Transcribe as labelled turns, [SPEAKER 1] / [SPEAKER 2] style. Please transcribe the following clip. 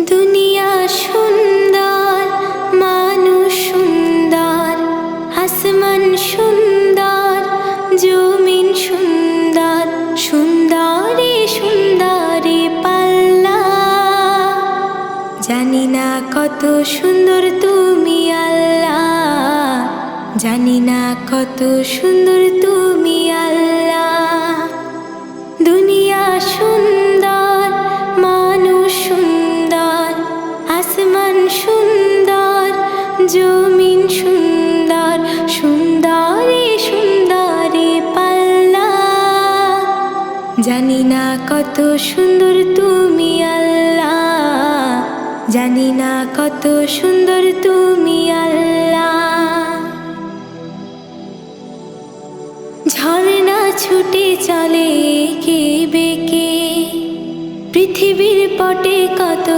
[SPEAKER 1] দুনিয়া সুন্দর, মানুষ সুন্দর, আসমান সুন্দর, জমিন সুন্দর, সুন্দরে সুন্দরে পাল্লা। জানি না কত সুন্দর তুমি আল্লাহ, জানি না কত সুন্দর তুমি আল্লাহ। দুনিয়া সুন্দর, মানুষ সুন্দর, আসমান সুন্দর, জমিন সুন্দর, সুন্দরে সুন্দরে পাল্লা। জানি না কত সুন্দর তুমি আল্লাহ, জানি না কত সুন্দর তুমি আল্লাহ। ঝর্ণা ছুটে চলে এঁকে বেঁকে, পৃথিবীর পটে কত